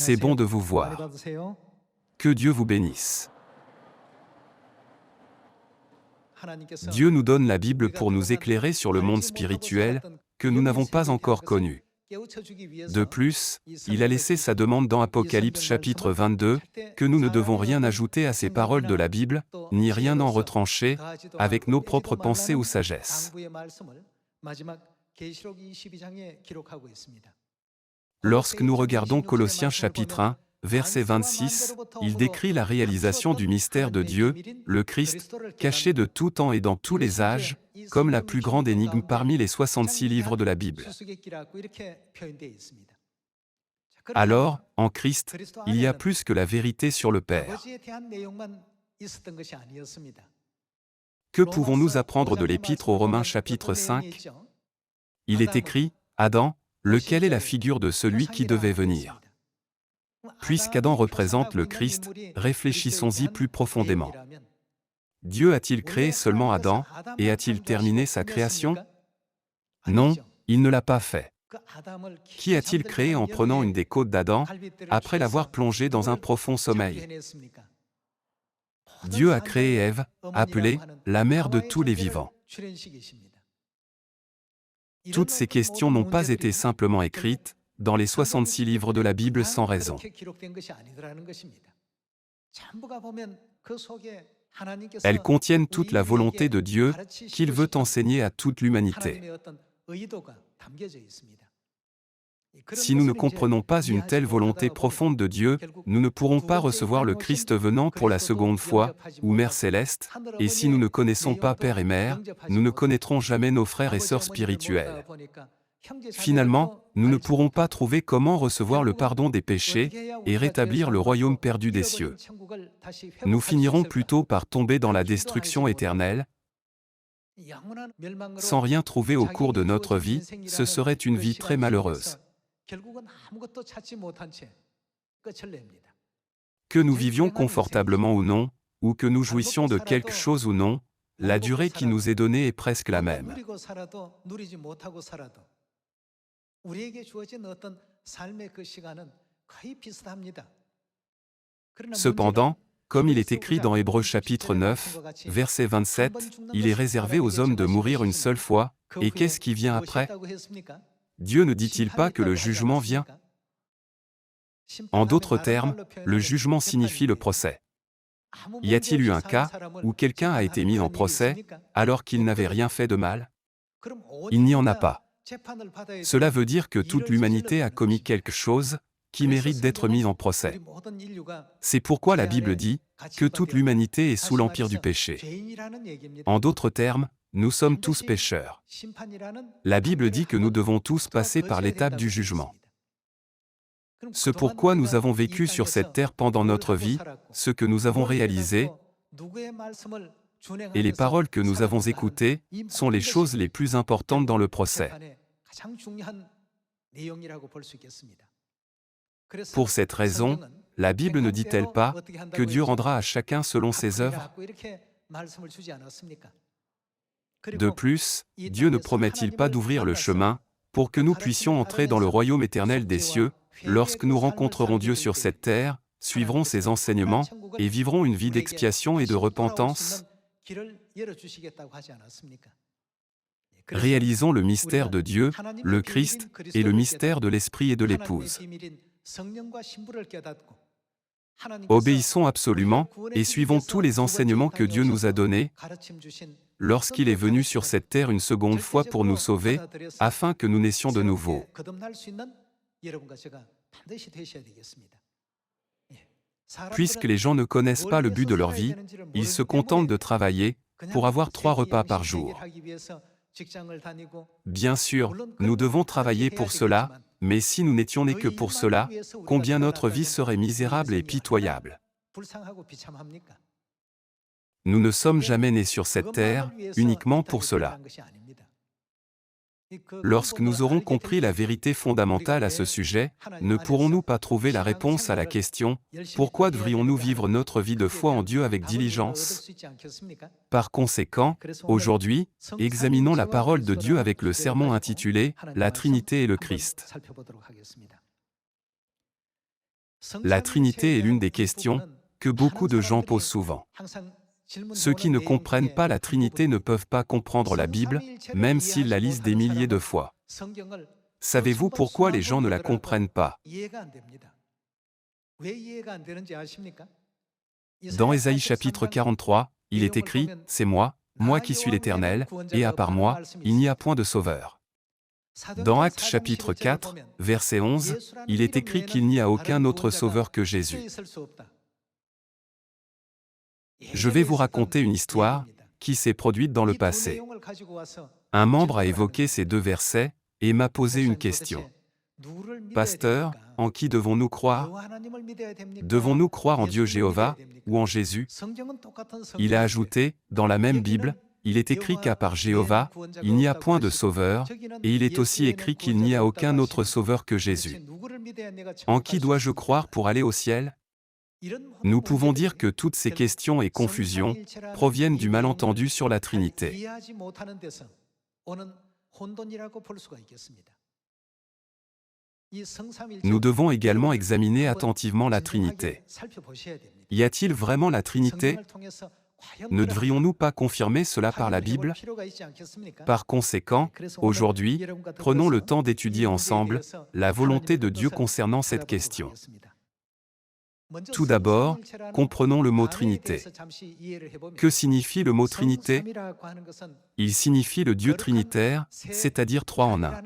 C'est bon de vous voir. Que Dieu vous bénisse. Dieu nous donne la Bible pour nous éclairer sur le monde spirituel que nous n'avons pas encore connu. De plus, il a laissé sa demande dans Apocalypse chapitre 22, que nous ne devons rien ajouter à ces paroles de la Bible, ni rien en retrancher, avec nos propres pensées ou sagesse. Lorsque nous regardons Colossiens chapitre 1, verset 26, il décrit la réalisation du mystère de Dieu, le Christ, caché de tout temps et dans tous les âges, comme la plus grande énigme parmi les 66 livres de la Bible. Alors, en Christ, il y a plus que la vérité sur le Père. Que pouvons-nous apprendre de l'Épître aux Romains chapitre 5 ? Il est écrit, Adam, lequel est la figure de celui qui devait venir. Puisqu'Adam représente le Christ, réfléchissons-y plus profondément. Dieu a-t-il créé seulement Adam, et a-t-il terminé sa création? Non, il ne l'a pas fait. Qui a-t-il créé en prenant une des côtes d'Adam, après l'avoir plongé dans un profond sommeil? Dieu a créé Ève, appelée la mère de tous les vivants. Toutes ces questions n'ont pas été simplement écrites dans les 66 livres de la Bible sans raison. Elles contiennent toute la volonté de Dieu qu'il veut enseigner à toute l'humanité. Si nous ne comprenons pas une telle volonté profonde de Dieu, nous ne pourrons pas recevoir le Christ venant pour la seconde fois, ou Mère céleste, et si nous ne connaissons pas Père et Mère, nous ne connaîtrons jamais nos frères et sœurs spirituels. Finalement, nous ne pourrons pas trouver comment recevoir le pardon des péchés et rétablir le royaume perdu des cieux. Nous finirons plutôt par tomber dans la destruction éternelle. Sans rien trouver au cours de notre vie, ce serait une vie très malheureuse. Que nous vivions confortablement ou non, ou que nous jouissions de quelque chose ou non, la durée qui nous est donnée est presque la même. Cependant, comme il est écrit dans Hébreux chapitre 9, verset 27, il est réservé aux hommes de mourir une seule fois, et qu'est-ce qui vient après? Dieu ne dit-il pas que le jugement vient? En d'autres termes, le jugement signifie le procès. Y a-t-il eu un cas où quelqu'un a été mis en procès alors qu'il n'avait rien fait de mal? Il n'y en a pas. Cela veut dire que toute l'humanité a commis quelque chose qui mérite d'être mis en procès. C'est pourquoi la Bible dit que toute l'humanité est sous l'empire du péché. En d'autres termes, nous sommes tous pécheurs. La Bible dit que nous devons tous passer par l'étape du jugement. Ce pourquoi nous avons vécu sur cette terre pendant notre vie, ce que nous avons réalisé, et les paroles que nous avons écoutées, sont les choses les plus importantes dans le procès. Pour cette raison, la Bible ne dit-elle pas que Dieu rendra à chacun selon ses œuvres? De plus, Dieu ne promet-il pas d'ouvrir le chemin pour que nous puissions entrer dans le royaume éternel des cieux, lorsque nous rencontrerons Dieu sur cette terre, suivrons ses enseignements, et vivrons une vie d'expiation et de repentance? Réalisons le mystère de Dieu, le Christ, et le mystère de l'Esprit et de l'Épouse. Obéissons absolument, et suivons tous les enseignements que Dieu nous a donnés, lorsqu'il est venu sur cette terre une seconde fois pour nous sauver, afin que nous naissions de nouveau. Puisque les gens ne connaissent pas le but de leur vie, ils se contentent de travailler pour avoir 3 repas par jour. Bien sûr, nous devons travailler pour cela, mais si nous n'étions nés que pour cela, combien notre vie serait misérable et pitoyable. Nous ne sommes jamais nés sur cette terre uniquement pour cela. Lorsque nous aurons compris la vérité fondamentale à ce sujet, ne pourrons-nous pas trouver la réponse à la question « Pourquoi devrions-nous vivre notre vie de foi en Dieu avec diligence ?» Par conséquent, aujourd'hui, examinons la parole de Dieu avec le sermon intitulé « La Trinité et le Christ ». La Trinité est l'une des questions que beaucoup de gens posent souvent. Ceux qui ne comprennent pas la Trinité ne peuvent pas comprendre la Bible, même s'ils la lisent des milliers de fois. Savez-vous pourquoi les gens ne la comprennent pas? Dans Ésaïe chapitre 43, il est écrit « C'est moi, moi qui suis l'Éternel, et à part moi, il n'y a point de sauveur ». Dans Actes chapitre 4, verset 11, il est écrit qu'il n'y a aucun autre sauveur que Jésus. Je vais vous raconter une histoire qui s'est produite dans le passé. Un membre a évoqué ces deux versets et m'a posé une question. Pasteur, en qui devons-nous croire? Devons-nous croire en Dieu Jéhovah ou en Jésus? Il a ajouté, dans la même Bible, il est écrit qu'à part Jéhovah, il n'y a point de sauveur, et il est aussi écrit qu'il n'y a aucun autre sauveur que Jésus. En qui dois-je croire pour aller au ciel? Nous pouvons dire que toutes ces questions et confusions proviennent du malentendu sur la Trinité. Nous devons également examiner attentivement la Trinité. Y a-t-il vraiment la Trinité? Ne devrions-nous pas confirmer cela par la Bible? Par conséquent, aujourd'hui, prenons le temps d'étudier ensemble la volonté de Dieu concernant cette question. Tout d'abord, comprenons le mot Trinité. Que signifie le mot Trinité? Il signifie le Dieu trinitaire, c'est-à-dire trois en un.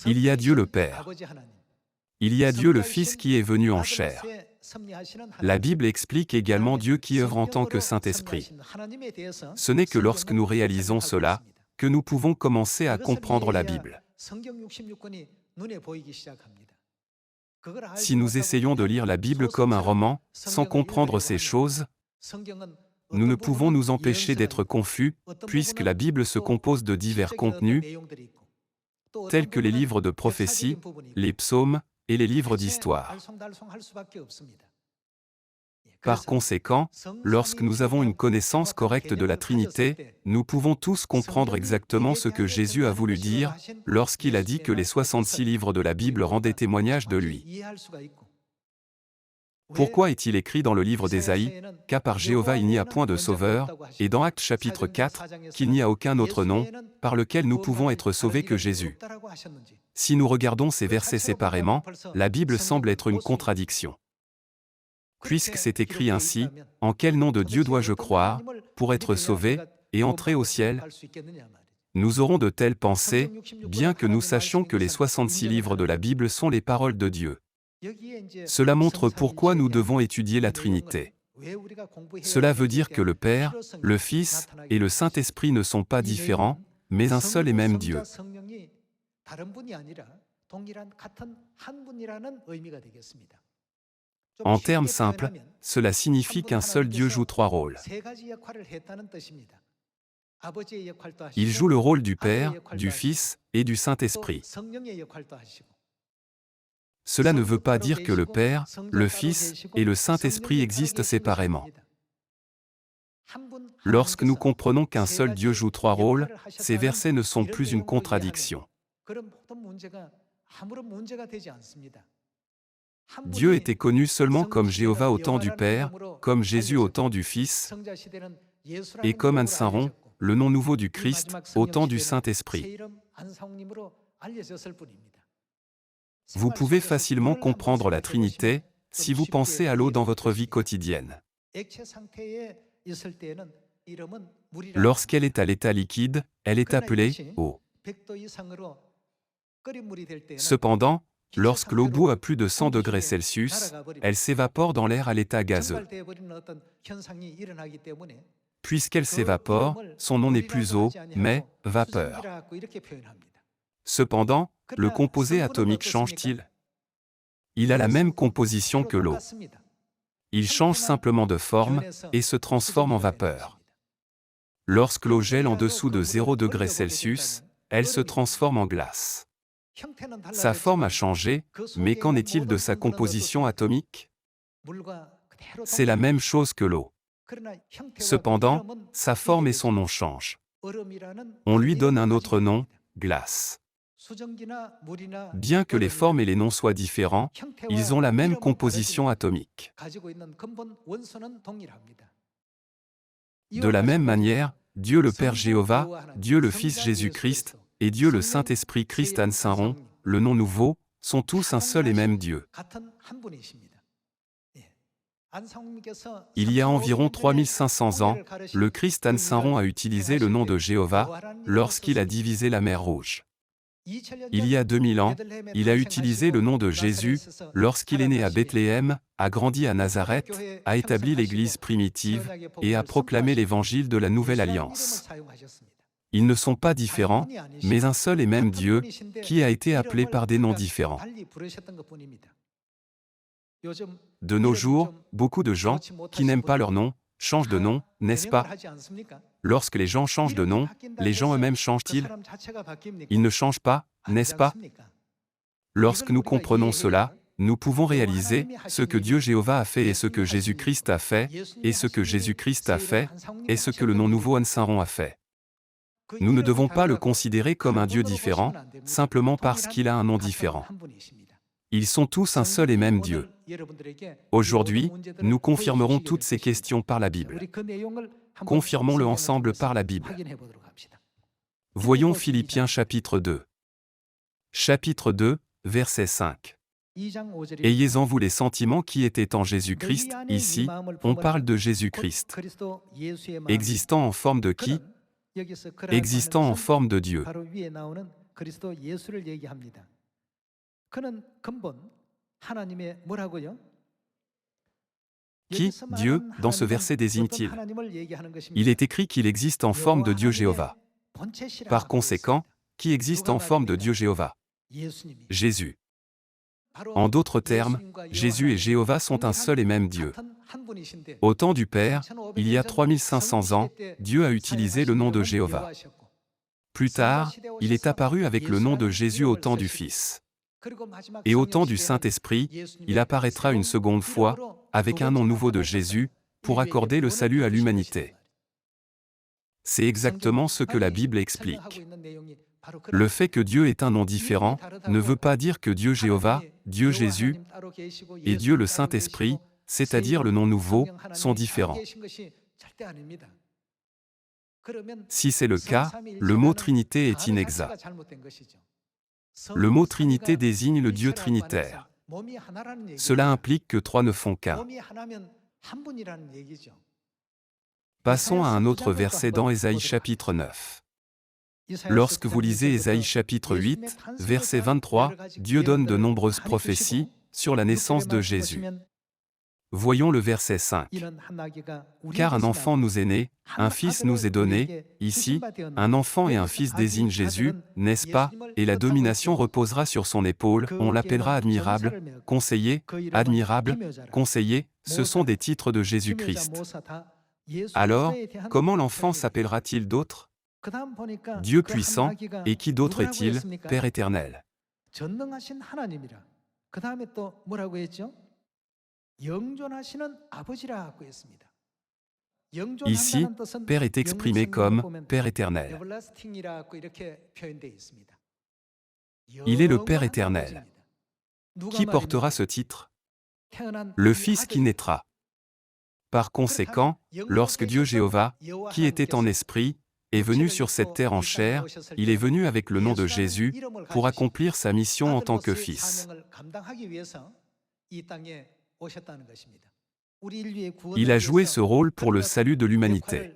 Il y a Dieu le Père. Il y a Dieu le Fils qui est venu en chair. La Bible explique également Dieu qui œuvre en tant que Saint-Esprit. Ce n'est que lorsque nous réalisons cela que nous pouvons commencer à comprendre la Bible. Si nous essayons de lire la Bible comme un roman, sans comprendre ces choses, nous ne pouvons nous empêcher d'être confus, puisque la Bible se compose de divers contenus, tels que les livres de prophétie, les psaumes et les livres d'histoire. Par conséquent, lorsque nous avons une connaissance correcte de la Trinité, nous pouvons tous comprendre exactement ce que Jésus a voulu dire lorsqu'il a dit que les 66 livres de la Bible rendaient témoignage de lui. Pourquoi est-il écrit dans le livre d'Ésaïe qu'à part Jéhovah il n'y a point de sauveur, et dans Actes chapitre 4 qu'il n'y a aucun autre nom par lequel nous pouvons être sauvés que Jésus? Si nous regardons ces versets séparément, la Bible semble être une contradiction. Puisque c'est écrit ainsi, en quel nom de Dieu dois-je croire pour être sauvé et entrer au ciel? Nous aurons de telles pensées, bien que nous sachions que les 66 livres de la Bible sont les paroles de Dieu. Cela montre pourquoi nous devons étudier la Trinité. Cela veut dire que le Père, le Fils et le Saint-Esprit ne sont pas différents, mais un seul et même Dieu. En termes simples, cela signifie qu'un seul Dieu joue trois rôles. Il joue le rôle du Père, du Fils et du Saint-Esprit. Cela ne veut pas dire que le Père, le Fils et le Saint-Esprit existent séparément. Lorsque nous comprenons qu'un seul Dieu joue trois rôles, ces versets ne sont plus une contradiction. Dieu était connu seulement comme Jéhovah au temps du Père, comme Jésus au temps du Fils, et comme Ansaron, le nom nouveau du Christ, au temps du Saint-Esprit. Vous pouvez facilement comprendre la Trinité si vous pensez à l'eau dans votre vie quotidienne. Lorsqu'elle est à l'état liquide, elle est appelée eau. Cependant, lorsque l'eau bout à plus de 100 degrés Celsius, elle s'évapore dans l'air à l'état gazeux. Puisqu'elle s'évapore, son nom n'est plus eau, mais vapeur. Cependant, le composé atomique change-t-il? Il a la même composition que l'eau. Il change simplement de forme et se transforme en vapeur. Lorsque l'eau gèle en dessous de 0 degrés Celsius, elle se transforme en glace. Sa forme a changé, mais qu'en est-il de sa composition atomique? C'est la même chose que l'eau. Cependant, sa forme et son nom changent. On lui donne un autre nom, glace. Bien que les formes et les noms soient différents, ils ont la même composition atomique. De la même manière, Dieu le Père Jéhovah, Dieu le Fils Jésus-Christ, et Dieu le Saint-Esprit Christ An-Saint-Ron, le nom nouveau, sont tous un seul et même Dieu. Il y a environ 3500 ans, le Christ An-Saint-Ron a utilisé le nom de Jéhovah lorsqu'il a divisé la mer Rouge. Il y a 2000 ans, il a utilisé le nom de Jésus lorsqu'il est né à Bethléem, a grandi à Nazareth, a établi l'Église primitive et a proclamé l'Évangile de la Nouvelle Alliance. Ils ne sont pas différents, mais un seul et même Dieu, qui a été appelé par des noms différents. De nos jours, beaucoup de gens, qui n'aiment pas leur nom, changent de nom, n'est-ce pas? Lorsque les gens changent de nom, les gens eux-mêmes changent-ils? Ils ne changent pas, n'est-ce pas? Lorsque nous comprenons cela, nous pouvons réaliser ce que Dieu Jéhovah a fait et ce que Jésus-Christ a fait, et ce que Jésus-Christ a fait, et ce que le nom nouveau An-Saint-Ron a fait. Nous ne devons pas le considérer comme un Dieu différent, simplement parce qu'il a un nom différent. Ils sont tous un seul et même Dieu. Aujourd'hui, nous confirmerons toutes ces questions par la Bible. Confirmons-le ensemble par la Bible. Voyons Philippiens chapitre 2. Chapitre 2, verset 5. Ayez en vous les sentiments qui étaient en Jésus-Christ. Ici, on parle de Jésus-Christ. Existant en forme de qui? Existant en forme de Dieu. Qui, Dieu, dans ce verset désigne-t-il? Il est écrit qu'il existe en forme de Dieu Jéhovah. Par conséquent, qui existe en forme de Dieu Jéhovah? Jésus. En d'autres termes, Jésus et Jéhovah sont un seul et même Dieu. Au temps du Père, il y a 3500 ans, Dieu a utilisé le nom de Jéhovah. Plus tard, il est apparu avec le nom de Jésus au temps du Fils. Et au temps du Saint-Esprit, il apparaîtra une seconde fois, avec un nom nouveau de Jésus, pour accorder le salut à l'humanité. C'est exactement ce que la Bible explique. Le fait que Dieu ait un nom différent ne veut pas dire que Dieu Jéhovah, Dieu Jésus et Dieu le Saint-Esprit, c'est-à-dire le nom nouveau, sont différents. Si c'est le cas, le mot Trinité est inexact. Le mot Trinité désigne le Dieu trinitaire. Cela implique que trois ne font qu'un. Passons à un autre verset dans Ésaïe chapitre 9. Lorsque vous lisez Ésaïe chapitre 8, verset 23, Dieu donne de nombreuses prophéties sur la naissance de Jésus. Voyons le verset 5. Car un enfant nous est né, un fils nous est donné, ici, un enfant et un fils désignent Jésus, n'est-ce pas? Et la domination reposera sur son épaule, on l'appellera admirable, conseiller, ce sont des titres de Jésus-Christ. Alors, comment l'enfant s'appellera-t-il d'autre? Dieu puissant, et qui d'autre est-il? Père éternel. Ici, Père est exprimé comme Père éternel. Il est le Père éternel. Qui portera ce titre? Le Fils qui naîtra. Par conséquent, lorsque Dieu Jéhovah, qui était en esprit, est venu sur cette terre en chair, il est venu avec le nom de Jésus pour accomplir sa mission en tant que Fils. Il a joué ce rôle pour le salut de l'humanité.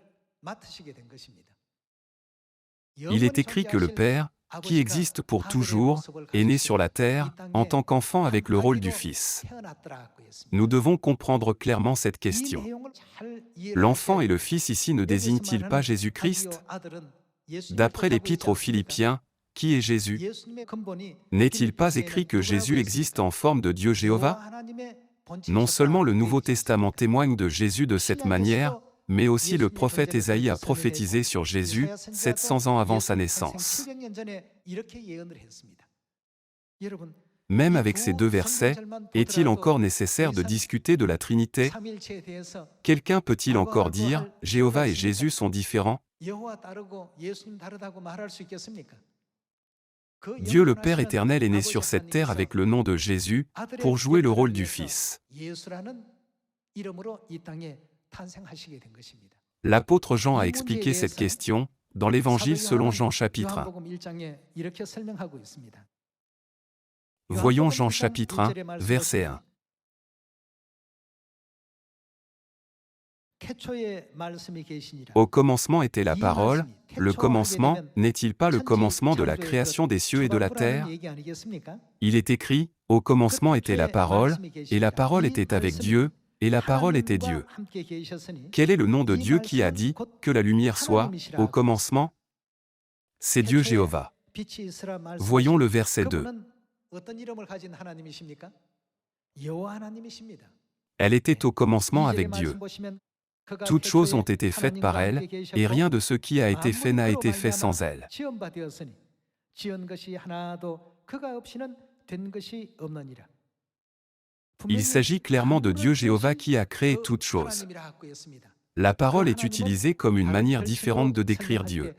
Il est écrit que le Père, qui existe pour toujours, est né sur la terre, en tant qu'enfant avec le rôle du Fils. Nous devons comprendre clairement cette question. L'enfant et le Fils ici ne désignent-ils pas Jésus-Christ? D'après l'Épître aux Philippiens, qui est Jésus? N'est-il pas écrit que Jésus existe en forme de Dieu Jéhovah? Non seulement le Nouveau Testament témoigne de Jésus de cette manière, mais aussi le prophète Ésaïe a prophétisé sur Jésus 700 ans avant sa naissance. Même avec ces deux versets, est-il encore nécessaire de discuter de la Trinité? Quelqu'un peut-il encore dire « Jéhovah et Jésus sont différents » Dieu le Père éternel est né sur cette terre avec le nom de Jésus pour jouer le rôle du Fils. L'apôtre Jean a expliqué cette question dans l'Évangile selon Jean chapitre 1. Voyons Jean chapitre 1, verset 1. Au commencement était la parole. Le commencement n'est-il pas le commencement de la création des cieux et de la terre? Il est écrit, au commencement était la parole, et la parole était avec Dieu, et la parole était Dieu. Quel est le nom de Dieu qui a dit que la lumière soit au commencement? C'est Dieu Jéhovah. Voyons le verset 2. Elle était au commencement avec Dieu. Toutes choses ont été faites par elle, et rien de ce qui a été fait n'a été fait sans elle. Il s'agit clairement de Dieu Jéhovah qui a créé toutes choses. La parole est utilisée comme une manière différente de décrire Dieu.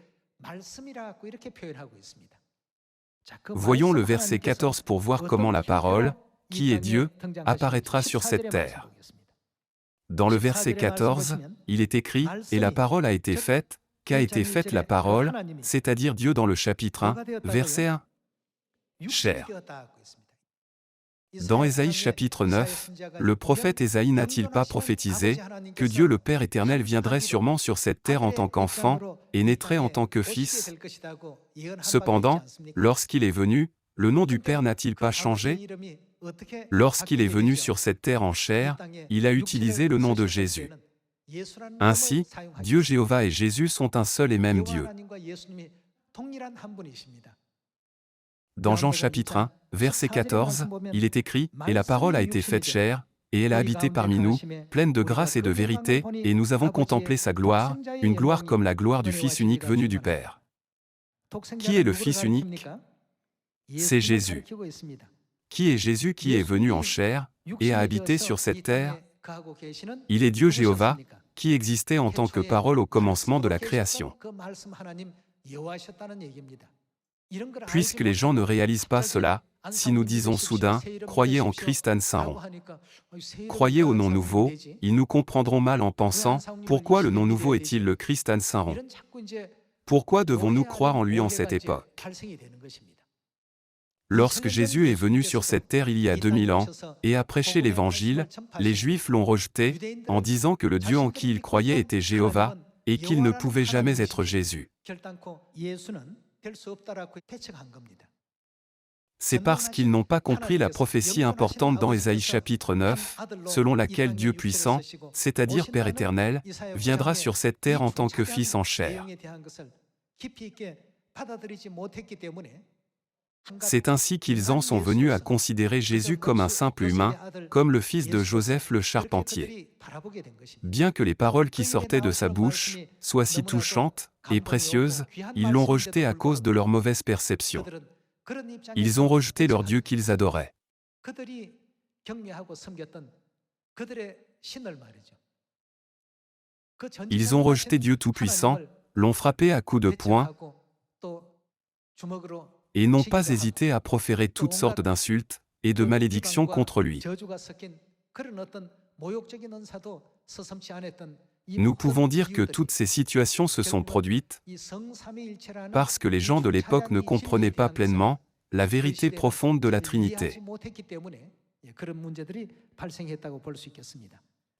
Voyons le verset 14 pour voir comment la parole, qui est Dieu, apparaîtra sur cette terre. Dans le verset 14, il est écrit « Et la parole a été faite », qu'a été faite la parole, c'est-à-dire Dieu dans le chapitre 1, verset 1. Chair. Dans Ésaïe chapitre 9, le prophète Ésaïe n'a-t-il pas prophétisé que Dieu le Père éternel viendrait sûrement sur cette terre en tant qu'enfant et naîtrait en tant que fils? Cependant, lorsqu'il est venu, le nom du Père n'a-t-il pas changé? Lorsqu'il est venu sur cette terre en chair, il a utilisé le nom de Jésus. Ainsi, Dieu Jéhovah et Jésus sont un seul et même Dieu. Dans Jean chapitre 1, verset 14, il est écrit « Et la parole a été faite chair, et elle a habité parmi nous, pleine de grâce et de vérité, et nous avons contemplé sa gloire, une gloire comme la gloire du Fils unique venu du Père. » Qui est le Fils unique? C'est Jésus. Qui est Jésus qui est venu en chair et a habité sur cette terre? Il est Dieu Jéhovah, qui existait en tant que parole au commencement de la création. Puisque les gens ne réalisent pas cela, si nous disons soudain « Croyez en Christ Ansaron », croyez au nom nouveau, ils nous comprendront mal en pensant « Pourquoi le nom nouveau est-il le Christ Ansaron? Pourquoi devons-nous croire en lui en cette époque ?» Lorsque Jésus est venu sur cette terre il y a 2000 ans, et a prêché l'Évangile, les Juifs l'ont rejeté, en disant que le Dieu en qui ils croyaient était Jéhovah, et qu'il ne pouvait jamais être Jésus. C'est parce qu'ils n'ont pas compris la prophétie importante dans Ésaïe chapitre 9, selon laquelle Dieu puissant, c'est-à-dire Père éternel, viendra sur cette terre en tant que Fils en chair. C'est ainsi qu'ils en sont venus à considérer Jésus comme un simple humain, comme le fils de Joseph le charpentier. Bien que les paroles qui sortaient de sa bouche soient si touchantes et précieuses, ils l'ont rejeté à cause de leur mauvaise perception. Ils ont rejeté leur Dieu qu'ils adoraient. Ils ont rejeté Dieu Tout-Puissant, l'ont frappé à coups de poing, et n'ont pas hésité à proférer toutes sortes d'insultes et de malédictions contre lui. Nous pouvons dire que toutes ces situations se sont produites parce que les gens de l'époque ne comprenaient pas pleinement la vérité profonde de la Trinité.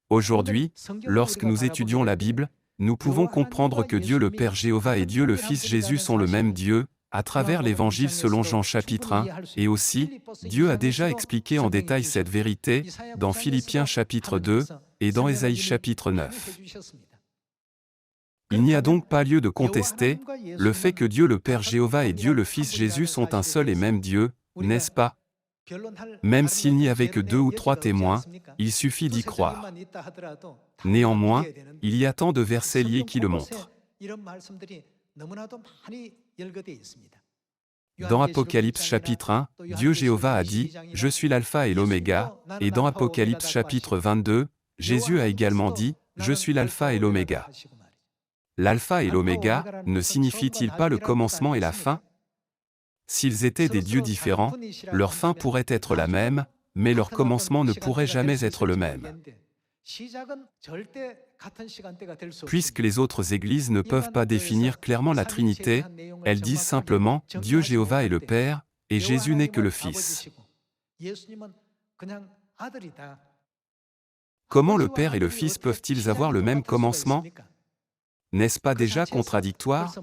Aujourd'hui, lorsque nous étudions la Bible, nous pouvons comprendre que Dieu le Père Jéhovah et Dieu le Fils Jésus sont le même Dieu, à travers l'Évangile selon Jean chapitre 1, et aussi, Dieu a déjà expliqué en détail cette vérité, dans Philippiens chapitre 2, et dans Ésaïe chapitre 9. Il n'y a donc pas lieu de contester le fait que Dieu le Père Jéhovah et Dieu le Fils Jésus sont un seul et même Dieu, n'est-ce pas? Même s'il n'y avait que 2 ou 3 témoins, il suffit d'y croire. Néanmoins, il y a tant de versets liés qui le montrent. Dans Apocalypse chapitre 1, Dieu Jéhovah a dit « Je suis l'alpha et l'oméga », et dans Apocalypse chapitre 22, Jésus a également dit « Je suis l'alpha et l'oméga ». L'alpha et l'oméga ne signifient-ils pas le commencement et la fin? S'ils étaient des dieux différents, leur fin pourrait être la même, mais leur commencement ne pourrait jamais être le même. Puisque les autres églises ne peuvent pas définir clairement la Trinité, elles disent simplement « Dieu Jéhovah est le Père, et Jésus n'est que le Fils ». Comment le Père et le Fils peuvent-ils avoir le même commencement? N'est-ce pas déjà contradictoire?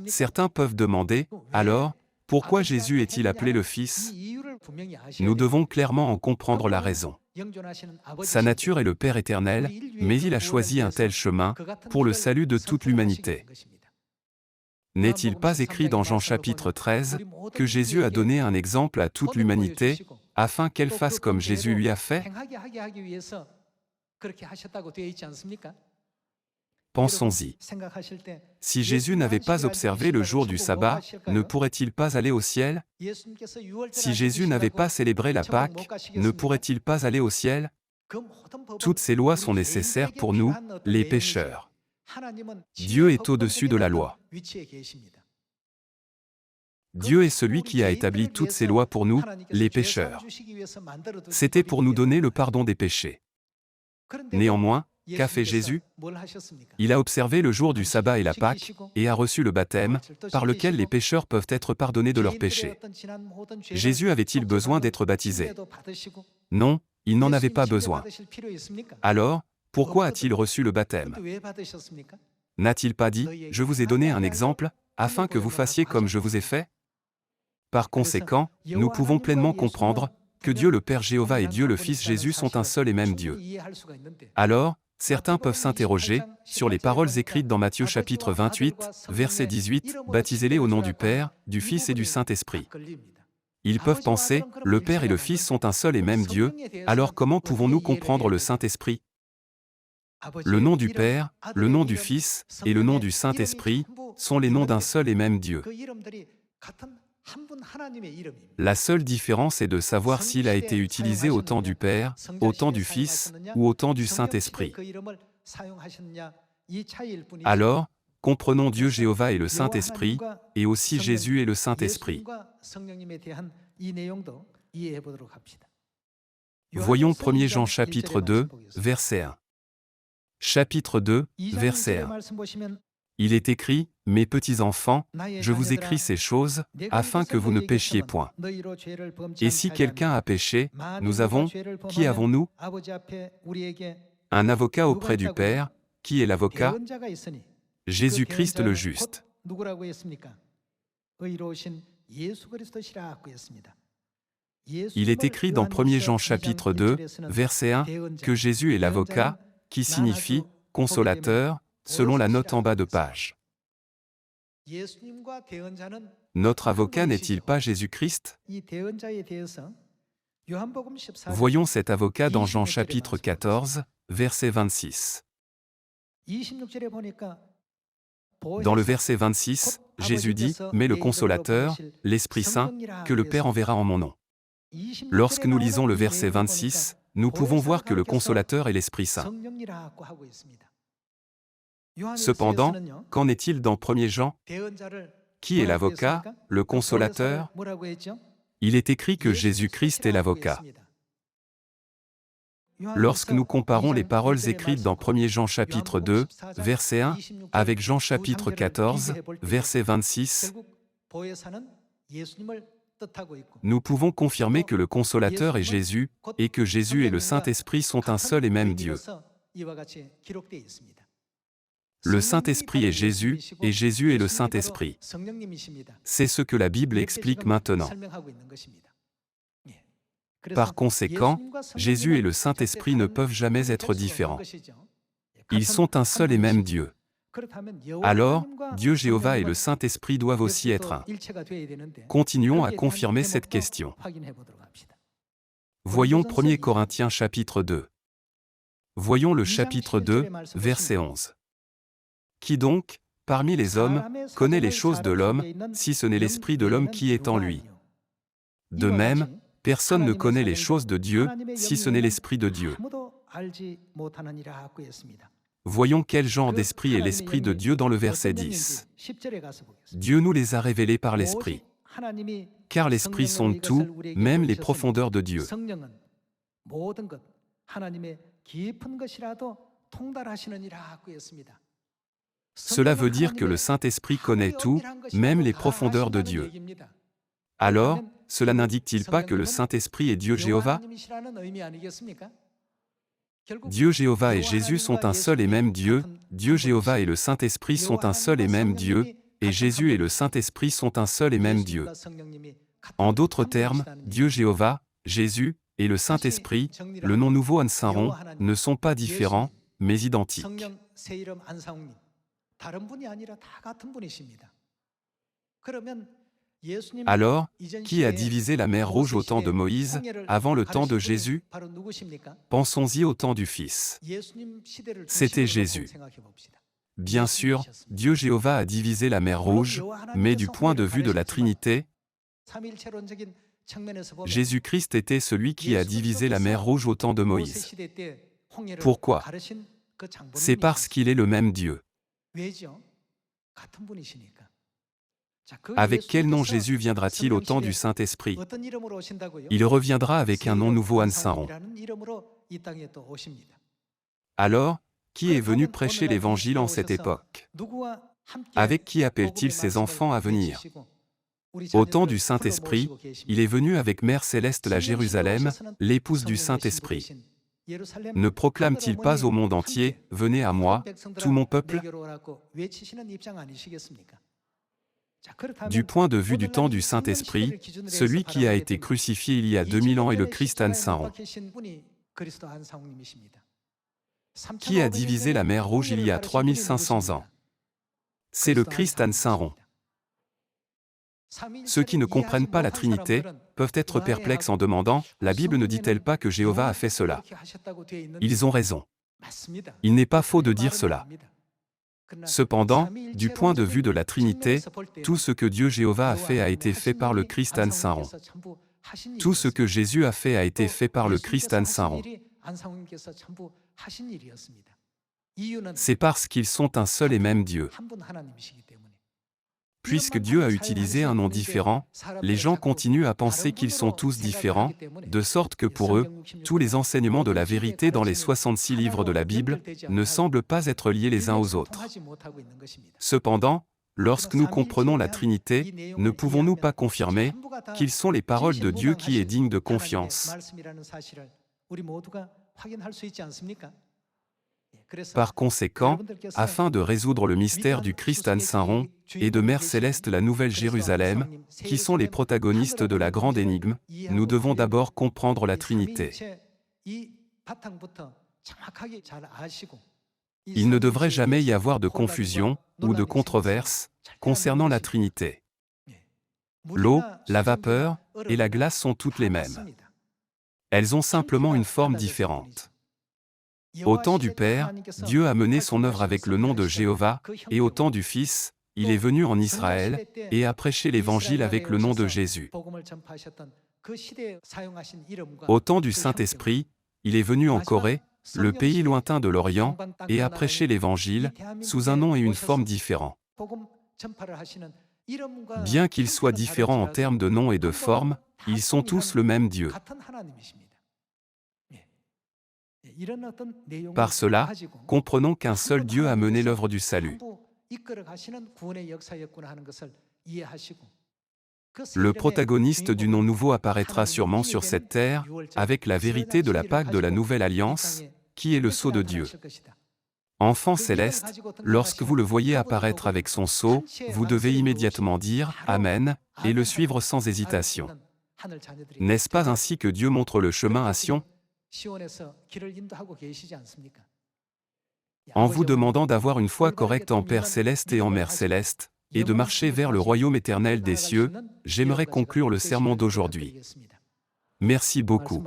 Certains peuvent demander, alors, pourquoi Jésus est-il appelé le Fils? Nous devons clairement en comprendre la raison. Sa nature est le Père éternel, mais il a choisi un tel chemin pour le salut de toute l'humanité. N'est-il pas écrit dans Jean chapitre 13 que Jésus a donné un exemple à toute l'humanité, afin qu'elle fasse comme Jésus lui a fait? Pensons-y. Si Jésus n'avait pas observé le jour du sabbat, ne pourrait-il pas aller au ciel? Si Jésus n'avait pas célébré la Pâque, ne pourrait-il pas aller au ciel? Toutes ces lois sont nécessaires pour nous, les pécheurs. Dieu est au-dessus de la loi. Dieu est celui qui a établi toutes ces lois pour nous, les pécheurs. C'était pour nous donner le pardon des péchés. Néanmoins, qu'a fait Jésus? Il a observé le jour du sabbat et la Pâque, et a reçu le baptême, par lequel les pécheurs peuvent être pardonnés de leurs péchés. Jésus avait-il besoin d'être baptisé? Non, il n'en avait pas besoin. Alors, pourquoi a-t-il reçu le baptême? N'a-t-il pas dit « Je vous ai donné un exemple, afin que vous fassiez comme je vous ai fait » ? Par conséquent, nous pouvons pleinement comprendre que Dieu le Père Jéhovah et Dieu le Fils Jésus sont un seul et même Dieu. Alors, certains peuvent s'interroger sur les paroles écrites dans Matthieu chapitre 28, verset 18, « Baptisez-les au nom du Père, du Fils et du Saint-Esprit ». Ils peuvent penser, le Père et le Fils sont un seul et même Dieu, alors comment pouvons-nous comprendre le Saint-Esprit? Le nom du Père, le nom du Fils et le nom du Saint-Esprit sont les noms d'un seul et même Dieu. La seule différence est de savoir s'il a été utilisé au temps du Père, au temps du Fils ou au temps du Saint-Esprit. Alors, comprenons Dieu Jéhovah et le Saint-Esprit, et aussi Jésus et le Saint-Esprit. Voyons 1 Jean chapitre 2, verset 1. Chapitre 2, verset 1. Il est écrit, « Mes petits enfants, je vous écris ces choses, afin que vous ne péchiez point. » Et si quelqu'un a péché, nous avons, qui avons-nous? Un avocat auprès du Père. Qui est l'avocat? Jésus-Christ le juste. Il est écrit dans 1 Jean chapitre 2, verset 1, que Jésus est l'avocat, qui signifie « consolateur », selon la note en bas de page. Notre avocat n'est-il pas Jésus-Christ? Voyons cet avocat dans Jean chapitre 14, verset 26. Dans le verset 26, Jésus dit « Mais le Consolateur, l'Esprit Saint, que le Père enverra en mon nom ». Lorsque nous lisons le verset 26, nous pouvons voir que le Consolateur est l'Esprit Saint. Cependant, qu'en est-il dans 1 Jean? Qui est l'avocat, le Consolateur? Il est écrit que Jésus-Christ est l'avocat. Lorsque nous comparons les paroles écrites dans 1 Jean chapitre 2, verset 1, avec Jean chapitre 14, verset 26, nous pouvons confirmer que le Consolateur est Jésus, et que Jésus et le Saint-Esprit sont un seul et même Dieu. Le Saint-Esprit est Jésus, et Jésus est le Saint-Esprit. C'est ce que la Bible explique maintenant. Par conséquent, Jésus et le Saint-Esprit ne peuvent jamais être différents. Ils sont un seul et même Dieu. Alors, Dieu Jéhovah et le Saint-Esprit doivent aussi être un. Continuons à confirmer cette question. Voyons 1 Corinthiens chapitre 2. Voyons le chapitre 2, verset 11. Qui donc, parmi les hommes, connaît les choses de l'homme, si ce n'est l'esprit de l'homme qui est en lui? De même, personne ne connaît les choses de Dieu, si ce n'est l'Esprit de Dieu. Voyons quel genre d'esprit est l'Esprit de Dieu dans le verset 10. Dieu nous les a révélés par l'Esprit. Car l'Esprit sonde tout, même les profondeurs de Dieu. Cela veut dire que le Saint-Esprit connaît tout, même les profondeurs de Dieu. Alors, cela n'indique-t-il pas que le Saint-Esprit est Dieu Jéhovah? Dieu Jéhovah et Jésus sont un seul et même Dieu, Dieu Jéhovah et le Saint-Esprit sont un seul et même Dieu, et Jésus et le Saint-Esprit sont un seul et même Dieu. En d'autres termes, Dieu Jéhovah, Jésus et le Saint-Esprit, le nom nouveau Ansaron, ne sont pas différents, mais identiques. Alors, qui a divisé la mer Rouge au temps de Moïse, avant le temps de Jésus? Pensons-y au temps du Fils. C'était Jésus. Bien sûr, Dieu Jéhovah a divisé la mer Rouge, mais du point de vue de la Trinité, Jésus-Christ était celui qui a divisé la mer Rouge au temps de Moïse. Pourquoi? C'est parce qu'il est le même Dieu. Avec quel nom Jésus viendra-t-il au temps du Saint-Esprit? Il reviendra avec un nom nouveau Ansaron. Alors, qui est venu prêcher l'Évangile en cette époque? Avec qui appelle-t-il ses enfants à venir? Au temps du Saint-Esprit, il est venu avec Mère Céleste la Jérusalem, l'épouse du Saint-Esprit. Ne proclame-t-il pas au monde entier, « Venez à moi, tout mon peuple » ? Du point de vue du temps du Saint-Esprit, celui qui a été crucifié il y a 2000 ans est le Christ Ansaron. Qui a divisé la mer Rouge il y a 3500 ans? C'est le Christ Ansaron. Ceux qui ne comprennent pas la Trinité peuvent être perplexes en demandant « La Bible ne dit-elle pas que Jéhovah a fait cela ?» Ils ont raison. Il n'est pas faux de dire cela. Cependant, du point de vue de la Trinité, tout ce que Dieu Jéhovah a fait a été fait par le Christ Ansaron. Tout ce que Jésus a fait a été fait par le Christ Ansaron. C'est parce qu'ils sont un seul et même Dieu. Puisque Dieu a utilisé un nom différent, les gens continuent à penser qu'ils sont tous différents, de sorte que pour eux, tous les enseignements de la vérité dans les 66 livres de la Bible ne semblent pas être liés les uns aux autres. Cependant, lorsque nous comprenons la Trinité, ne pouvons-nous pas confirmer qu'ils sont les paroles de Dieu qui est digne de confiance? Par conséquent, afin de résoudre le mystère du Christ Ansaron et de Mère Céleste la Nouvelle Jérusalem, qui sont les protagonistes de la grande énigme, nous devons d'abord comprendre la Trinité. Il ne devrait jamais y avoir de confusion ou de controverse concernant la Trinité. L'eau, la vapeur et la glace sont toutes les mêmes. Elles ont simplement une forme différente. Au temps du Père, Dieu a mené son œuvre avec le nom de Jéhovah, et au temps du Fils, il est venu en Israël et a prêché l'Évangile avec le nom de Jésus. Au temps du Saint-Esprit, il est venu en Corée, le pays lointain de l'Orient, et a prêché l'Évangile sous un nom et une forme différents. Bien qu'ils soient différents en termes de nom et de forme, ils sont tous le même Dieu. Par cela, comprenons qu'un seul Dieu a mené l'œuvre du salut. Le protagoniste du nom nouveau apparaîtra sûrement sur cette terre, avec la vérité de la Pâque de la Nouvelle Alliance, qui est le sceau de Dieu. Enfant céleste, lorsque vous le voyez apparaître avec son sceau, vous devez immédiatement dire « Amen » et le suivre sans hésitation. N'est-ce pas ainsi que Dieu montre le chemin à Sion? En vous demandant d'avoir une foi correcte en Père Céleste et en Mère Céleste, et de marcher vers le royaume éternel des cieux, j'aimerais conclure le sermon d'aujourd'hui. Merci beaucoup.